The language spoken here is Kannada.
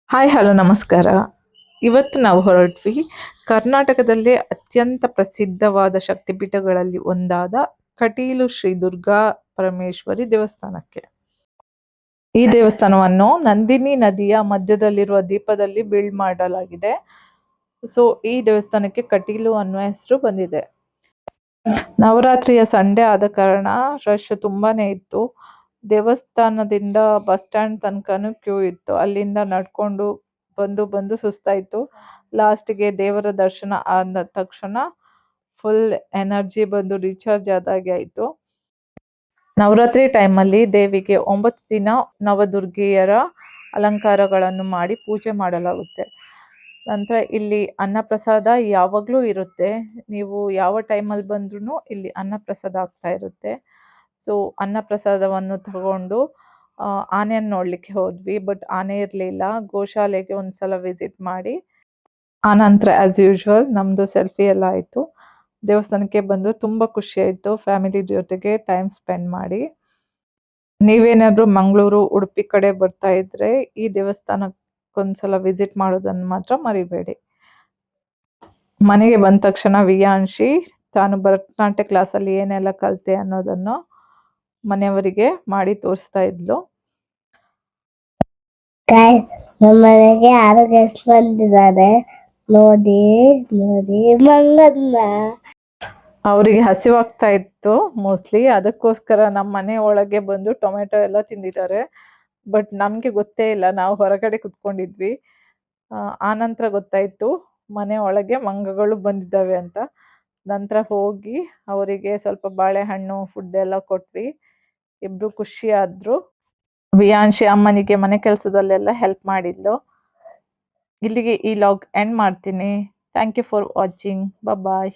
ಹಾಯ್ ಹಲೋ ನಮಸ್ಕಾರ. ಇವತ್ತು ನಾವು ಹೊರಟ್ವಿ ಕರ್ನಾಟಕದಲ್ಲೇ ಅತ್ಯಂತ ಪ್ರಸಿದ್ಧವಾದ ಶಕ್ತಿಪೀಠಗಳಲ್ಲಿ ಒಂದಾದ ಕಟೀಲು ಶ್ರೀ ದುರ್ಗಾ ಪರಮೇಶ್ವರಿ ದೇವಸ್ಥಾನಕ್ಕೆ. ಈ ದೇವಸ್ಥಾನವನ್ನು ನಂದಿನಿ ನದಿಯ ಮಧ್ಯದಲ್ಲಿರುವ ದೀಪದಲ್ಲಿ ಬಿಲ್ಡ್ ಮಾಡಲಾಗಿದೆ. ಸೊ ಈ ದೇವಸ್ಥಾನಕ್ಕೆ ಕಟೀಲು ಅನ್ನುವ ಹೆಸರು ಬಂದಿದೆ. ನವರಾತ್ರಿಯ ಸಂಡೇ ಆದ ಕಾರಣ ರಶ್ ತುಂಬಾನೇ ಇತ್ತು. ದೇವಸ್ಥಾನದಿಂದ ಬಸ್ ಸ್ಟ್ಯಾಂಡ್ ತನಕನೂ ಕ್ಯೂ ಇತ್ತು. ಅಲ್ಲಿಂದ ನಡ್ಕೊಂಡು ಬಂದು ಸುಸ್ತಾಯ್ತು. ಲಾಸ್ಟ್ಗೆ ದೇವರ ದರ್ಶನ ಆದ ತಕ್ಷಣ ಫುಲ್ ಎನರ್ಜಿ ಬಂದು ರೀಚಾರ್ಜ್ ಆದಾಗೆ ಆಯಿತು. ನವರಾತ್ರಿ ಟೈಮಲ್ಲಿ ದೇವಿಗೆ 9 ದಿನ ನವದುರ್ಗೆಯರ ಅಲಂಕಾರಗಳನ್ನು ಮಾಡಿ ಪೂಜೆ ಮಾಡಲಾಗುತ್ತೆ. ನಂತರ ಇಲ್ಲಿ ಅನ್ನಪ್ರಸಾದ ಯಾವಾಗಲೂ ಇರುತ್ತೆ. ನೀವು ಯಾವ ಟೈಮಲ್ಲಿ ಬಂದ್ರೂ ಇಲ್ಲಿ ಅನ್ನಪ್ರಸಾದ ಆಗ್ತಾ ಇರುತ್ತೆ. ಸೊ ಅನ್ನಪ್ರಸಾದವನ್ನು ತಗೊಂಡು ಆನೆಯನ್ನು ನೋಡಲಿಕ್ಕೆ ಹೋದ್ವಿ. ಬಟ್ ಆನೆ ಇರಲಿಲ್ಲ. ಗೋಶಾಲೆಗೆ ಒಂದ್ಸಲ ವಿಸಿಟ್ ಮಾಡಿ ಆನಂತರ ಆ್ಯಸ್ ಯೂಶ್ವಲ್ ನಮ್ಮದು ಸೆಲ್ಫಿ ಎಲ್ಲ ಆಯಿತು. ದೇವಸ್ಥಾನಕ್ಕೆ ಬಂದು ತುಂಬ ಖುಷಿ ಆಯಿತು ಫ್ಯಾಮಿಲಿ ಜೊತೆಗೆ ಟೈಮ್ ಸ್ಪೆಂಡ್ ಮಾಡಿ. ನೀವೇನಾದರೂ ಮಂಗಳೂರು ಉಡುಪಿ ಕಡೆ ಬರ್ತಾ ಇದ್ರೆ ಈ ದೇವಸ್ಥಾನಕ್ಕೊಂದ್ಸಲ ವಿಸಿಟ್ ಮಾಡೋದನ್ನು ಮಾತ್ರ ಮರಿಬೇಡಿ. ಮನೆಗೆ ಬಂದ ತಕ್ಷಣ ವಿಯಾಂಶಿ ತಾನು ಭರತನಾಟ್ಯ ಕ್ಲಾಸಲ್ಲಿ ಏನೆಲ್ಲ ಕಲಿತೆ ಅನ್ನೋದನ್ನು ಮನೆಯವರಿಗೆ ಮಾಡಿ ತೋರಿಸ್ತಾ ಇದ್ಲು. ನಮ್ಮ ಮನೆಗೆ ಯಾರು ಗೆಸ್ಟ್ ಬಂದಿದ್ದಾರೆ ನೋಡಿ ನೋಡಿ ಮಂಗನ್ನ. ಅವರಿಗೆ ಹಸಿವಾಗ್ತಾ ಇತ್ತು ಮೋಸ್ಟ್ಲಿ, ಅದಕ್ಕೋಸ್ಕರ ನಮ್ಮ ಮನೆ ಒಳಗೆ ಬಂದು ಟೊಮೆಟೊ ಎಲ್ಲ ತಿಂದಿದ್ದಾರೆ. ಬಟ್ ನಮಗೆ ಗೊತ್ತೇ ಇಲ್ಲ, ನಾವು ಹೊರಗಡೆ ಕುತ್ಕೊಂಡಿದ್ವಿ. ಆನಂತರ ಗೊತ್ತಾಯಿತು ಮನೆ ಒಳಗೆ ಮಂಗಗಳು ಬಂದಿದ್ದಾವೆ ಅಂತ. ನಂತರ ಹೋಗಿ ಅವರಿಗೆ ಸ್ವಲ್ಪ ಬಾಳೆಹಣ್ಣು ಫುಡ್ ಎಲ್ಲ ಕೊಟ್ವಿ. ಇಬ್ರು ಖುಷಿ ಆದ್ರು. ವಿಯಾಂಶಿ ಅಮ್ಮನಿಗೆ ಮನೆ ಕೆಲಸದಲ್ಲೆಲ್ಲ ಹೆಲ್ಪ್ ಮಾಡಿದ್ಲು. ಇಲ್ಲಿಗೆ ಈ ಲಾಗ್ ಎಂಡ್ ಮಾಡ್ತೀನಿ. Thank you for watching. Bye.